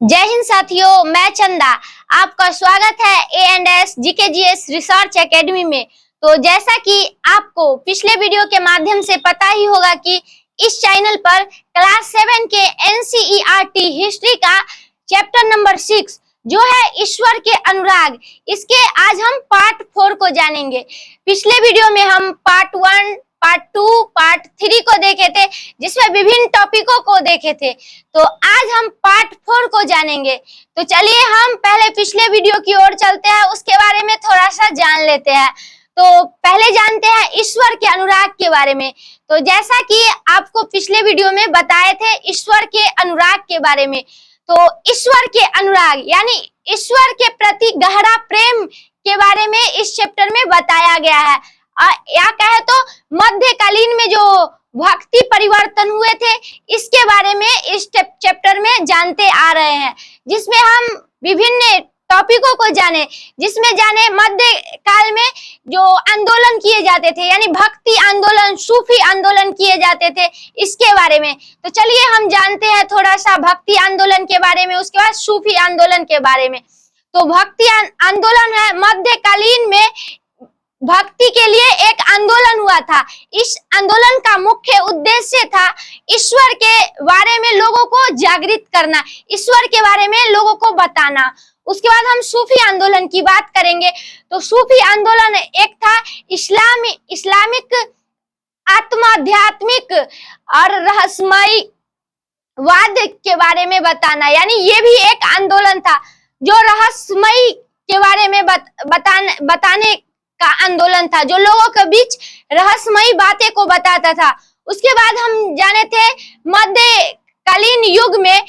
जय हिंद साथियों, मैं चंदा। आपका स्वागत है A&S GKGS रिसर्च एकेडमी में। तो जैसा कि आपको पिछले वीडियो के माध्यम से पता ही होगा कि इस चैनल पर क्लास 7 के NCERT हिस्ट्री का चैप्टर नंबर 6 जो है ईश्वर के अनुराग, इसके आज हम पार्ट 4 को जानेंगे। पिछले वीडियो में हम पार्ट 1, पार्ट 2, पार्ट 3 को देखे थे, जिसमें विभिन्न टॉपिकों को देखे थे। तो आज हम पार्ट 4 को जानेंगे। तो चलिए हम पहले पिछले वीडियो की ओर चलते हैं, उसके बारे में थोड़ा सा जान लेते हैं। तो पहले जानते हैं ईश्वर के अनुराग के बारे में। तो जैसा कि आपको पिछले वीडियो में बताए थे ईश्वर के अनुराग के बारे में, तो ईश्वर के अनुराग यानी ईश्वर के प्रति गहरा प्रेम के बारे में इस चैप्टर में बताया गया है। या कहे तो मध्यकालीन में जो भक्ति परिवर्तन हुए थे, इसके बारे में इस चैप्टर में जानते आ रहे हैं, जिसमें हम विभिन्न टॉपिकों को जाने, जिसमें जाने मध्य काल में जो आंदोलन किए जाते थे, यानी भक्ति आंदोलन, सूफी आंदोलन किए जाते थे, इसके बारे में। तो चलिए हम जानते हैं थोड़ा सा भक्ति आंदोलन के बारे में, उसके बाद सूफी आंदोलन के बारे में। तो भक्ति आंदोलन है, मध्यकालीन में भक्ति के लिए एक आंदोलन हुआ था। इस आंदोलन का मुख्य उद्देश्य था ईश्वर के बारे में लोगों को जागृत करना, ईश्वर के बारे में लोगों को बताना। उसके बाद हम सूफी आंदोलन की बात करेंगे। तो सूफी आंदोलन एक था इस्लामिक आत्माध्यात्मिक और रहस्यमय वाद के बारे में बताना, यानी ये भी एक आंदोलन था जो रहस्यमय के बारे में बताने का आंदोलन था, जो लोगों के बीच रहस्यमयी बातें को बताता था। उसके बाद हम जाने थे मध्यकालीन युग में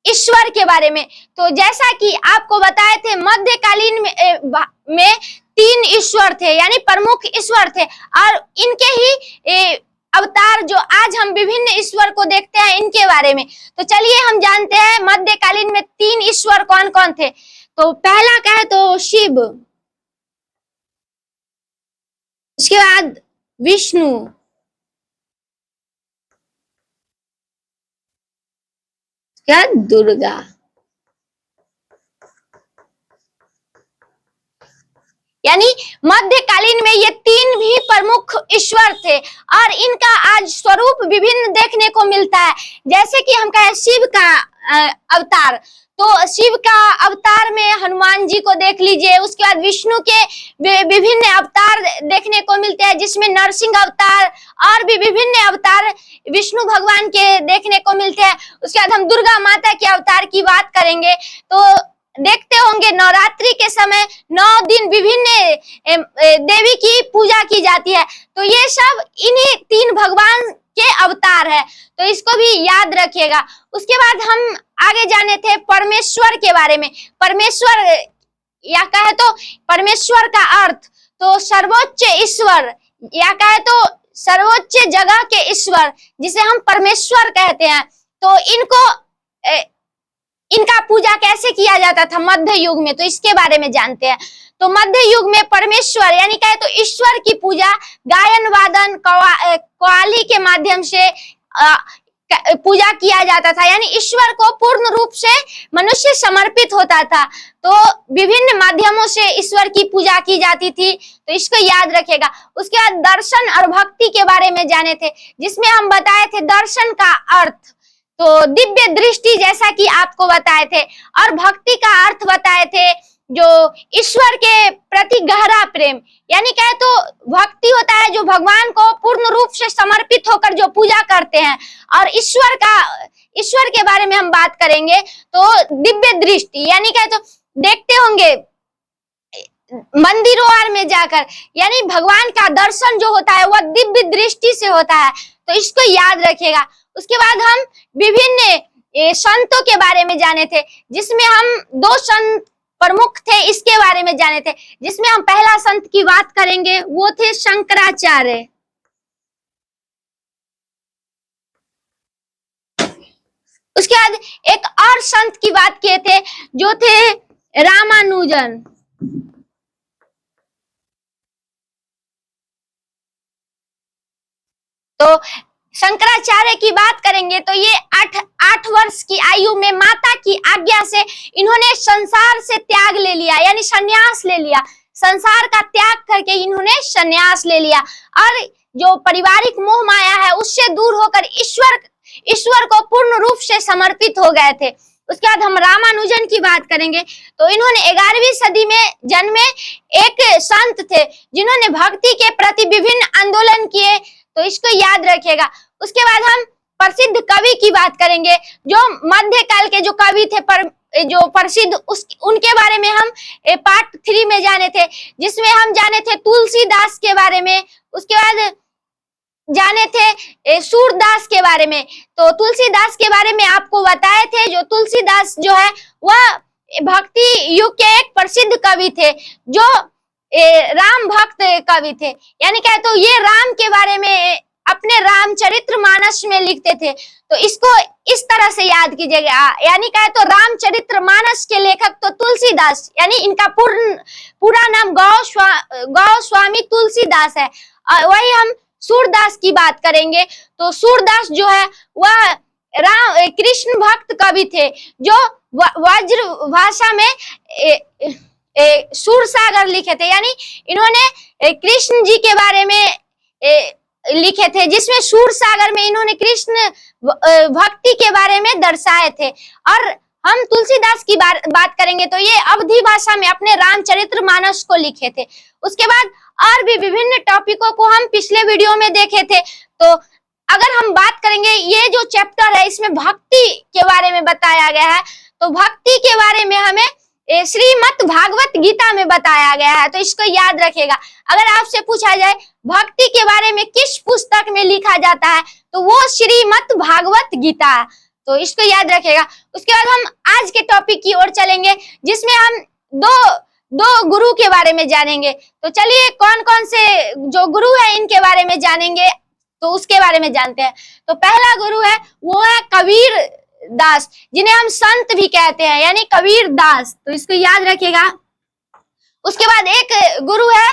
ईश्वर के बारे में। तो जैसा कि आपको बताए थे मध्यकालीन में 3 ईश्वर थे, यानी प्रमुख ईश्वर थे, और इनके ही अवतार जो आज हम विभिन्न ईश्वर को देखते हैं, इनके बारे में। तो चलिए हम जानते हैं मध्यकालीन में 3 ईश्वर कौन कौन थे। तो पहला कहे तो शिव, उसके बाद विष्णु, क्या दुर्गा, यानी मध्यकालीन में ये 3 भी प्रमुख ईश्वर थे, और इनका आज स्वरूप विभिन्न देखने को मिलता है। जैसे कि हम कहें शिव का अवतार, तो शिव का अवतार में हनुमान जी को देख लीजिए। उसके बाद विष्णु के विभिन्न अवतार देखने को मिलते हैं, जिसमें नरसिंह अवतार और भी विभिन्न अवतार विष्णु भगवान के देखने को मिलते हैं। उसके बाद हम दुर्गा माता के अवतार की बात करेंगे। तो देखते होंगे नवरात्रि के समय 9 दिन विभिन्न देवी की पूजा की जाती है। तो ये सब इन्हीं 3 भगवान के अवतार है, तो इसको भी याद रखिएगा। उसके बाद हम आगे जाने थे परमेश्वर के बारे में। परमेश्वर या कहे तो परमेश्वर का अर्थ तो सर्वोच्च ईश्वर, या कहे तो सर्वोच्च जगह के ईश्वर, जिसे हम परमेश्वर कहते हैं। तो इनका पूजा कैसे किया जाता था मध्य युग में, तो इसके बारे में जानते हैं। तो मध्य युग में परमेश्वर यानी कहे तो ईश्वर की पूजा गायन वादन कव्वाली के माध्यम से पूजा किया जाता था, यानी ईश्वर को पूर्ण रूप से मनुष्य समर्पित होता था। तो विभिन्न माध्यमों से ईश्वर की पूजा की जाती थी, तो इसको याद रखेगा। उसके बाद दर्शन और भक्ति के बारे में जाने थे, जिसमें हम बताए थे दर्शन का अर्थ तो दिव्य दृष्टि, जैसा कि आपको बताए थे, और भक्ति का अर्थ बताए थे जो ईश्वर के प्रति गहरा प्रेम, यानी कहे तो भक्ति होता है जो भगवान को पूर्ण रूप से समर्पित होकर जो पूजा करते हैं। और ईश्वर के बारे में हम बात करेंगे तो दिव्य दृष्टि, यानी कहे तो देखते होंगे मंदिरों और में जाकर, यानी भगवान का दर्शन जो होता है वह दिव्य दृष्टि से होता है, तो इसको याद रखिएगा। उसके बाद हम विभिन्न संतों के बारे में जाने थे, जिसमें हम 2 संत प्रमुख थे, इसके बारे में जाने थे। जिसमें हम पहला संत की बात करेंगे, वो थे शंकराचार्य। उसके बाद एक और संत की बात किए थे, जो थे रामानुजन। तो शंकराचार्य की बात करेंगे तो ये 8 वर्ष की आयु में माता की आज्ञा से इन्होंने संसार से त्याग ले लिया, यानी संन्यास ले लिया। संसार का त्याग करके इन्होंने संन्यास ले लिया और जो पारिवारिक मोह माया है उससे दूर होकर ईश्वर को पूर्ण रूप से समर्पित हो गए थे। उसके बाद हम रामानुजन की बात करेंगे तो इन्होंने 11वीं सदी में जन्मे एक संत थे जिन्होंने भक्ति के प्रति विभिन्न आंदोलन किए, तो इसको याद रखिएगा। उसके बाद हम प्रसिद्ध कवि की बात करेंगे जो मध्यकाल के जो कवि थे जो प्रसिद्ध उनके बारे में हम पार्ट 3 में जाने थे, जिसमें हम जाने थे तुलसीदास के बारे में। उसके बाद जाने थे सूरदास के बारे में। तो तुलसीदास के बारे में आपको बताए थे, जो तुलसीदास जो है वह भक्ति युग के एक प्रसिद्ध कवि थे जो राम भक्त कवि थे, यानी क्या तो ये राम के बारे में अपने रामचरितमानस में लिखते थे। तो इसको इस तरह से याद कीजिएगा, यानी क्या तो रामचरितमानस के लेखक तो तुलसीदास, यानी इनका पूरा नाम गोस्वामी तुलसीदास है। वही हम सूरदास की बात करेंगे तो सूरदास जो है वह कृष्ण भक्त कवि थे जो वज्र भाषा में सूरसागर लिखे थे, यानी इन्होंने कृष्ण जी के बारे में लिखे थे, जिसमें सूरसागर में इन्होंने कृष्ण भक्ति के बारे में दर्शाए थे। और हम तुलसीदास की बात करेंगे तो ये अवधी भाषा में अपने रामचरितमानस को लिखे थे। उसके बाद और भी विभिन्न टॉपिकों को हम पिछले वीडियो में देखे थे। तो अगर हम बात करेंगे, ये जो चैप्टर है इसमें भक्ति के बारे में बताया गया है, तो भक्ति के बारे में हमें श्रीमद् भागवत गीता में बताया गया है, तो इसको याद रखिएगा। अगर आपसे पूछा जाए भक्ति के बारे में किस पुस्तक में लिखा जाता है तो वो श्रीमद् भागवत गीता है, तो इसको याद रखिएगा। उसके बाद हम आज के टॉपिक की ओर चलेंगे जिसमें हम दो गुरु के बारे में जानेंगे। तो चलिए कौन कौन से जो गुरु है इनके बारे में जानेंगे, तो उसके बारे में जानते हैं। तो पहला गुरु है वो है कबीर दास, जिन्हें हम संत भी कहते हैं, यानी कबीर दास, तो इसको याद रखिएगा। उसके बाद एक गुरु है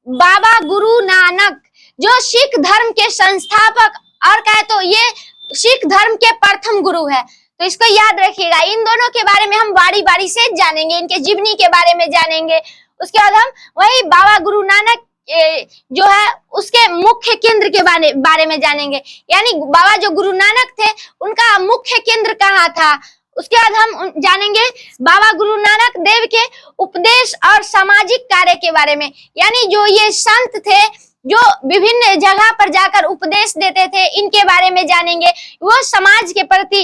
बाबा गुरु नानक, जो सिख धर्म के संस्थापक और कहे तो ये सिख धर्म के प्रथम गुरु है, तो इसको याद रखिएगा। इन दोनों के बारे में हम बारी बारी से जानेंगे, इनके जीवनी के बारे में जानेंगे। उसके बाद हम वही बाबा गुरु नानक जो है उसके मुख्य केंद्र के बारे में जानेंगे, यानी बाबा जो गुरु नानक थे उनका मुख्य केंद्र कहाँ था। उसके बाद हम जानेंगे बाबा गुरु नानक देव के उपदेश और सामाजिक कार्य के बारे में, यानी जो ये संत थे जो विभिन्न जगह पर जाकर उपदेश देते थे, इनके बारे में जानेंगे। वो समाज के प्रति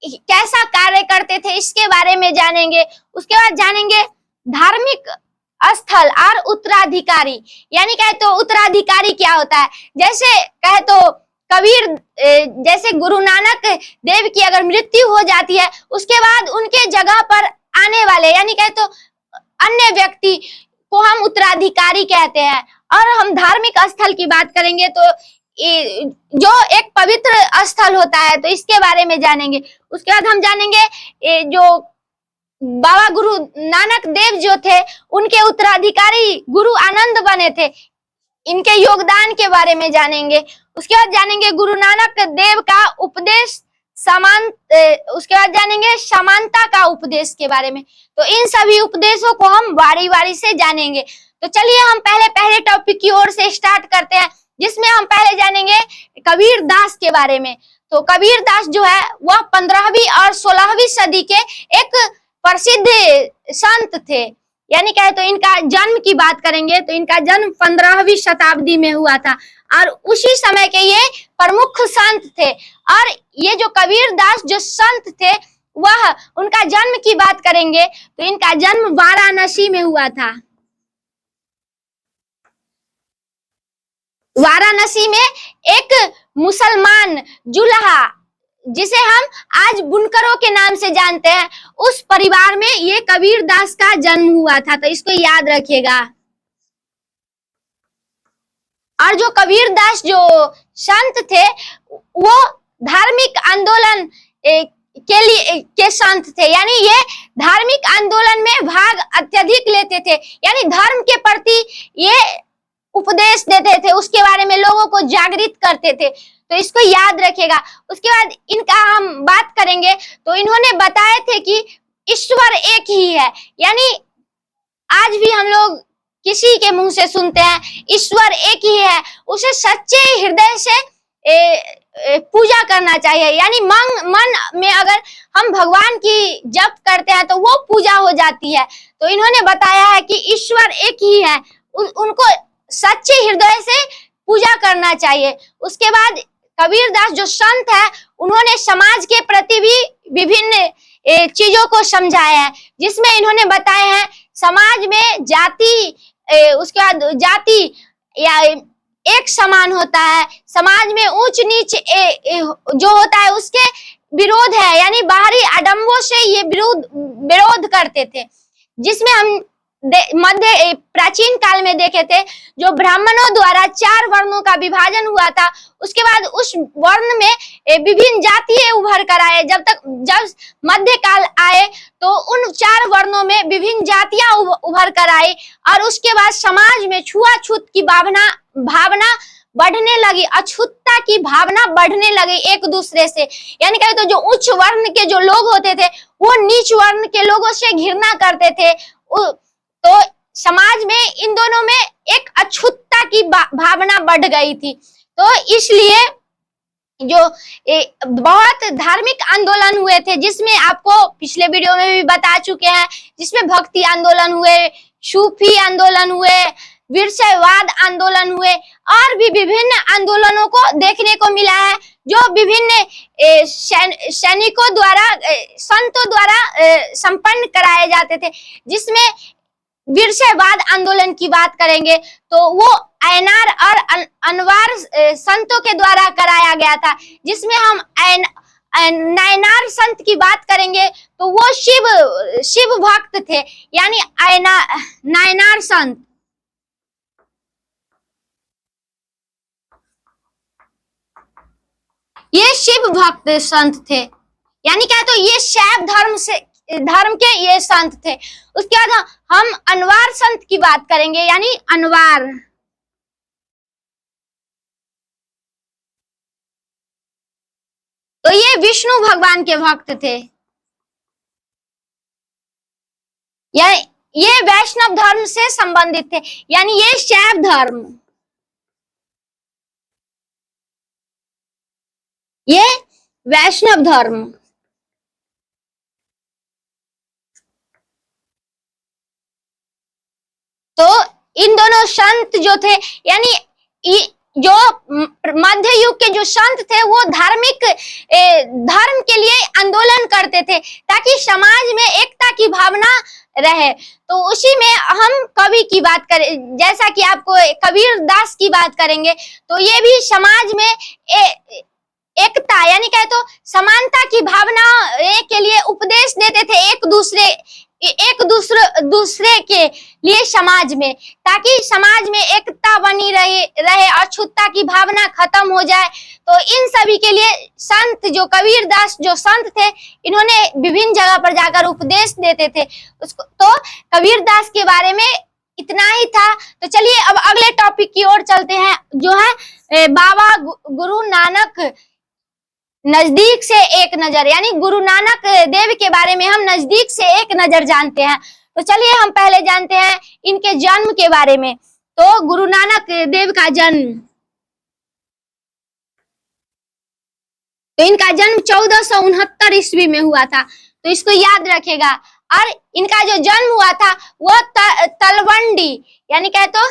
कैसा कार्य करते थे इसके बारे में जानेंगे। उसके बाद जानेंगे धार्मिक स्थल और उत्तराधिकारी, यानी कहे तो उत्तराधिकारी क्या होता है। जैसे कहे तो कबीर जैसे गुरु नानक देव की अगर मृत्यु हो जाती है उसके बाद उनके जगह पर आने वाले, यानी कहे तो अन्य व्यक्ति को हम उत्तराधिकारी कहते हैं। और हम धार्मिक स्थल की बात करेंगे तो जो एक पवित्र स्थल होता है, तो इसके बारे में जानेंगे। उसके बाद हम जानेंगे जो बाबा गुरु नानक देव जो थे उनके उत्तराधिकारी गुरु आनंद बने थे, इनके योगदान के बारे में जानेंगे। उसके बाद जानेंगे गुरु नानक देव का उपदेश उसके बाद जानेंगे समानता का उपदेश के बारे में। तो इन सभी उपदेशों को हम बारी बारी से जानेंगे। तो चलिए हम पहले टॉपिक की ओर से स्टार्ट करते हैं, जिसमें हम पहले जानेंगे कबीर दास के बारे में। तो कबीर दास जो है वह 15वीं और 16वीं सदी के एक प्रसिद्ध संत थे, यानी कहे तो इनका जन्म की बात करेंगे तो इनका जन्म 15वीं शताब्दी में हुआ था और उसी समय के ये प्रमुख संत थे। और ये जो कबीर दास जो संत थे वह उनका जन्म की बात करेंगे तो इनका जन्म वाराणसी में हुआ था। वाराणसी में एक मुसलमान जुल्हा, जिसे हम आज बुनकरों के नाम से जानते हैं, उस परिवार में ये कबीर दास का जन्म हुआ था, तो इसको याद रखिएगा। और जो कबीर दास जो संत थे वो धार्मिक आंदोलन के संत थे, यानी ये धार्मिक आंदोलन में भाग अत्यधिक लेते थे, यानी धर्म के प्रति ये उपदेश देते थे, उसके बारे में लोगों को जागृत करते थे। तो इसको याद रखिएगा। उसके बाद इनका हम बात करेंगे तो इन्होंने बताए थे कि ईश्वर एक ही है, यानी आज भी हम लोग किसी के मुंह से सुनते हैं ईश्वर एक ही है, उसे सच्चे हृदय से पूजा करना चाहिए, यानी मन में अगर हम भगवान की जप करते हैं तो वो पूजा हो जाती है। तो इन्होंने बताया है कि ईश्वर एक ही है, उनको सच्चे हृदय से पूजा करना चाहिए। उसके बाद कबीरदास जो संत है उन्होंने समाज के प्रति भी विभिन्न चीजों को समझाया है, जिसमें इन्होंने बताया है समाज में जाति, उसके बाद जाति या एक समान होता है, समाज में ऊंच नीच जो होता है उसके विरोध है, यानी बाहरी आडंबों से ये विरोध करते थे। जिसमें हम मध्य प्राचीन काल में देखे थे, जो ब्राह्मणों द्वारा 4 वर्णों का विभाजन हुआ था, उसके बाद उस वर्ण में विभिन्न जातियां उभर कर आए। जब मध्य काल आए तो उन 4 वर्णों में विभिन्न जातियां उभर कर आई और उसके बाद समाज में छुआछूत की भावना बढ़ने लगी, अछूतता की भावना बढ़ने लगी एक दूसरे से। यानी कहे तो जो उच्च वर्ण के जो लोग होते थे वो नीच वर्ण के लोगों से घृणा करते थे। तो समाज में इन दोनों में एक अछूतता की भावना बढ़ गई थी। तो इसलिए जो बहुत धार्मिक आंदोलन हुए थे, जिसमें आपको पिछले वीडियो में भी बता चुके हैं, जिसमें भक्ति आंदोलन हुए, सूफी आंदोलन हुए, विरसवाद आंदोलन हुए और भी विभिन्न आंदोलनों को देखने को मिला है, जो विभिन्न सैनिकों द्वारा, संतों द्वारा संपन्न कराए जाते थे। जिसमें विरसवाद आंदोलन की बात करेंगे तो वो अयनार और अनवार संतों के द्वारा कराया गया था। जिसमें हम नायनार संत की बात करेंगे तो वो शिव भक्त थे, यानी नायनार संत। ये शिव भक्त संत थे, यानी क्या, तो ये शैव धर्म के ये संत थे। उसके बाद हम अनवार संत की बात करेंगे, यानी अनवार। तो ये विष्णु भगवान के भक्त थे, ये वैष्णव धर्म से संबंधित थे, यानी ये शैव धर्म, ये वैष्णव धर्म। तो इन दोनों संत जो थे, यानी जो मध्य युग के जो संत थे वो धर्म के लिए आंदोलन करते थे ताकि समाज में एकता की भावना रहे। तो उसी में हम कवि की बात करें, जैसा कि आपको कबीरदास की बात करेंगे, तो ये भी समाज में एकता, यानी कहे तो समानता की भावना के लिए उपदेश देते थे एक दूसरे के लिए समाज में, ताकि समाज में एकता बनी रहे, अछूतता की भावना खत्म हो जाए। तो इन सभी के लिए संत, जो कबीरदास जो संत थे, इन्होंने विभिन्न जगह पर जाकर उपदेश देते थे उसको। तो कबीरदास के बारे में इतना ही था। तो चलिए अब अगले टॉपिक की ओर चलते हैं, जो है बाबा गुरु नानक नजदीक से एक नजर, यानी गुरु नानक देव के बारे में हम नजदीक से एक नजर जानते हैं। तो चलिए हम पहले जानते हैं इनके जन्म के बारे में। तो गुरु नानक देव का जन्म, तो इनका जन्म 1469 ईस्वी में हुआ था, तो इसको याद रखेगा। और इनका जो जन्म हुआ था वो तलवंडी, यानी कहे तो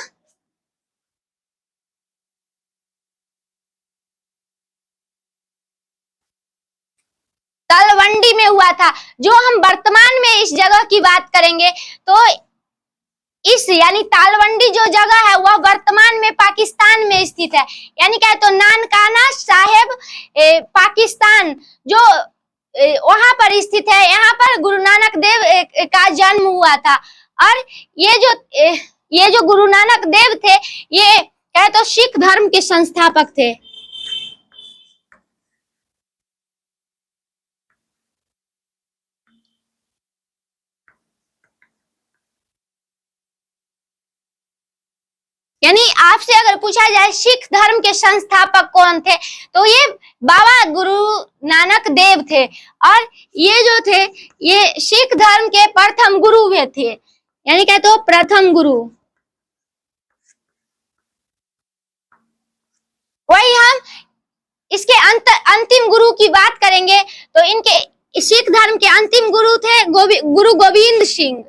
तलवंडी में हुआ था। जो हम वर्तमान में इस जगह की बात करेंगे तो यानी तालवंडी जो जगह है वह वर्तमान में पाकिस्तान में स्थित है, यानी क्या है तो नानकाना साहेब पाकिस्तान जो वहां पर स्थित है, यहाँ पर गुरु नानक देव का जन्म हुआ था। और ये जो गुरु नानक देव थे, ये क्या तो सिख धर्म के संस्थापक थे। यानी आपसे अगर पूछा जाए सिख धर्म के संस्थापक कौन थे, तो ये बाबा गुरु नानक देव थे। और ये जो थे ये सिख धर्म के प्रथम गुरु भी थे, यानी क्या तो प्रथम गुरु। वही हम इसके अंतिम गुरु की बात करेंगे तो इनके सिख धर्म के अंतिम गुरु थे गुरु गोविंद सिंह।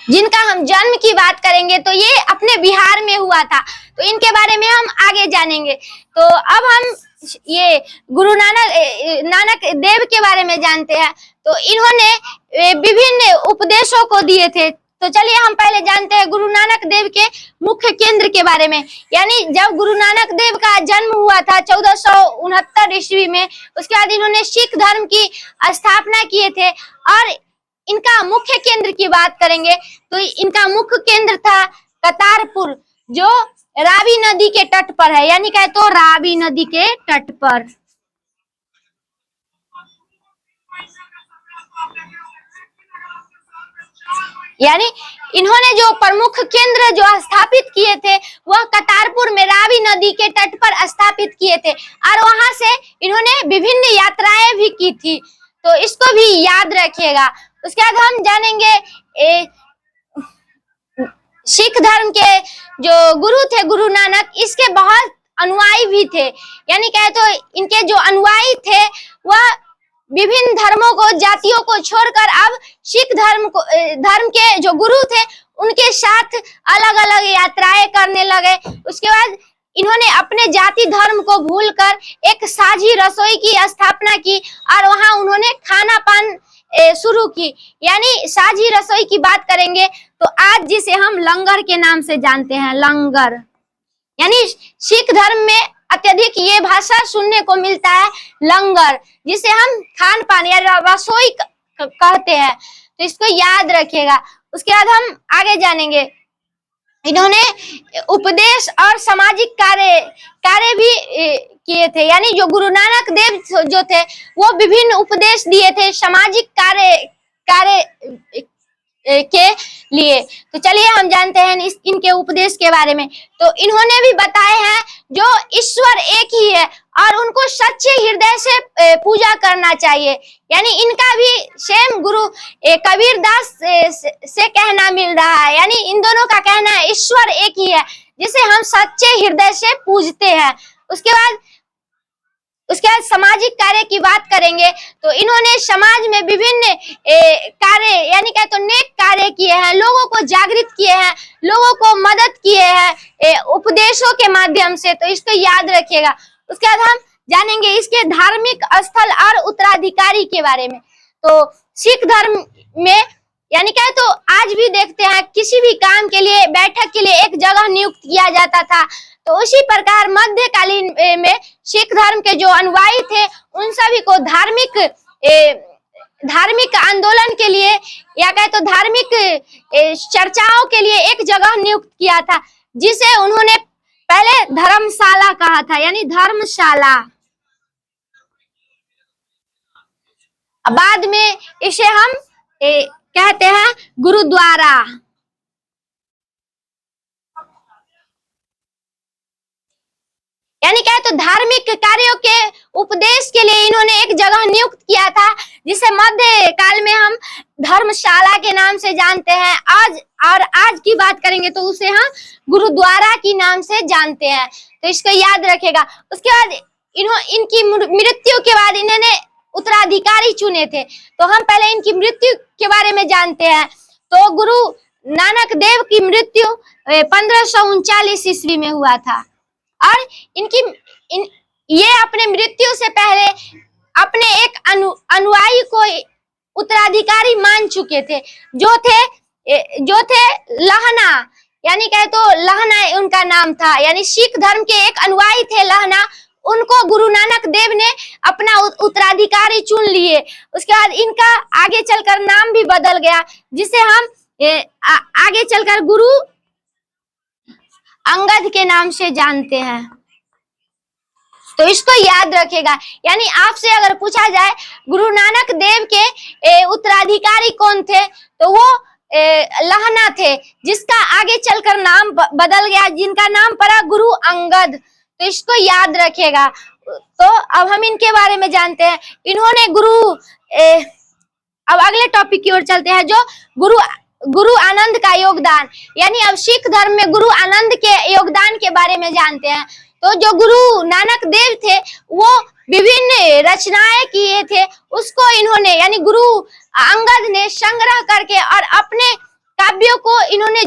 जिनका हम जन्म की बात करेंगे तो ये अपने बिहार में हुआ था, तो इनके बारे में हम आगे जानेंगे। तो अब हम ये गुरु नानक देव के बारे में जानते हैं। तो इन्होंने विभिन्न उपदेशों को दिए थे। तो चलिए हम पहले जानते हैं गुरु नानक देव के मुख्य केंद्र के बारे में। यानी जब गुरु नानक देव का जन्म हुआ था 1469 ईस्वी में, उसके बाद इन्होंने सिख धर्म की स्थापना किए थे। और इनका मुख्य केंद्र की बात करेंगे तो इनका मुख्य केंद्र था करतारपुर, जो रावी नदी के तट पर है, यानी कहे तो रावी नदी के तट पर। यानी इन्होंने जो प्रमुख केंद्र जो स्थापित किए थे वह करतारपुर में रावी नदी के तट पर स्थापित किए थे, और वहां से इन्होंने विभिन्न यात्राएं भी की थी। तो इसको भी याद रखिएगा। उसके बाद हम जानेंगे सिख धर्म के जो गुरु थे गुरु नानक, इसके बहुत अनुयायी भी थे। यानी कहे तो इनके जो अनुयायी थे वह विभिन्न धर्मों को जातियों को छोड़कर अब सिख धर्म के जो गुरु थे उनके साथ अलग अलग यात्राएं करने लगे। उसके बाद इन्होंने अपने जाति धर्म को भूलकर एक साझी रसोई की स्थापना की और वहां उन्होंने खाना पान शुरू की। यानी साझी रसोई की बात करेंगे तो आज जिसे हम लंगर के नाम से जानते हैं, लंगर। यानी सिख धर्म में अत्यधिक ये भाषा सुनने को मिलता है, लंगर, जिसे हम खान पान या रसोई कहते हैं। तो इसको याद रखिएगा। उसके बाद हम आगे जानेंगे इन्होंने उपदेश और सामाजिक कार्य भी किए थे। यानी जो गुरु नानक देव जो थे वो विभिन्न उपदेश दिए थे सामाजिक कार्य के लिए। तो चलिए हम जानते हैं इनके उपदेश के बारे में। तो इन्होंने भी बताए हैं जो ईश्वर एक ही है और उनको सच्चे हृदय से पूजा करना चाहिए। यानी इनका भी सेम गुरु कबीरदास से कहना मिल रहा है। यानी इन दोनों का कहना है ईश्वर एक ही है जिसे हम सच्चे हृदय से पूजते हैं। उसके बाद सामाजिक कार्य की बात करेंगे तो इन्होंने समाज में विभिन्न कार्य यानी क्या तो नेक कार्य किए हैं, लोगों को जागृत किए हैं, लोगों को मदद किए हैं उपदेशों के माध्यम से। तो इसको याद रखिएगा। उसके बाद हम जानेंगे इसके धार्मिक स्थल और उत्तराधिकारी के बारे में। तो सिख धर्म में यानी क्या तो आज भी देखते हैं किसी भी काम के लिए बैठक के लिए एक जगह नियुक्त किया जाता था। तो उसी प्रकार मध्यकालीन में सिख धर्म के जो अनुयायी थे उन सभी को धार्मिक आंदोलन के लिए या कहे तो धार्मिक चर्चाओं के लिए एक जगह नियुक्त किया था, जिसे उन्होंने पहले धर्मशाला कहा था। यानी धर्मशाला, बाद में इसे हम कहते हैं गुरुद्वारा। यानी क्या है तो धार्मिक कार्यों के उपदेश के लिए इन्होंने एक जगह नियुक्त किया था, जिसे मध्य काल में हम धर्मशाला के नाम से जानते हैं। आज की बात करेंगे तो उसे हम गुरुद्वारा की नाम से जानते हैं। तो इसको याद रखेगा। उसके बाद इनकी मृत्यु के बाद इन्होंने उत्तराधिकारी चुने थे। तो हम पहले इनकी मृत्यु के बारे में जानते हैं। तो गुरु नानक देव की मृत्यु 1539 ईस्वी में हुआ था और ये अपने मृत्यु से पहले अपने एक अनुयायी को उत्तराधिकारी मान चुके थे, जो थे लहना। यानी कहे तो लहना उनका नाम था। यानी सिख धर्म के एक अनुयायी थे लहना, उनको गुरु नानक देव ने अपना उत्तराधिकारी चुन लिए। उसके बाद इनका आगे चलकर नाम भी बदल गया, जिसे हम आगे चलकर गुरु अंगद के नाम से जानते हैं। तो इसको याद रखेगा। यानी आपसे अगर पूछा जाए गुरु नानक देव के उत्तराधिकारी कौन थे, तो वो लहना थे, जिसका आगे चलकर नाम बदल गया, जिनका नाम पड़ा गुरु अंगद। तो इसको याद रखेगा। तो अब हम इनके बारे में जानते हैं। इन्होंने अब अगले टॉपिक की ओर चलते हैं, जो गुरु आनंद का योगदान। यानी अब सिख धर्म में गुरु आनंद के योगदान के बारे में जानते हैं। तो जो गुरु नानक देव थे, वो विभिन्न रचनाएं किए थे, उसको इन्होंने यानी गुरु अंगद ने संग्रह करके और अपने काव्यों को इन्होंने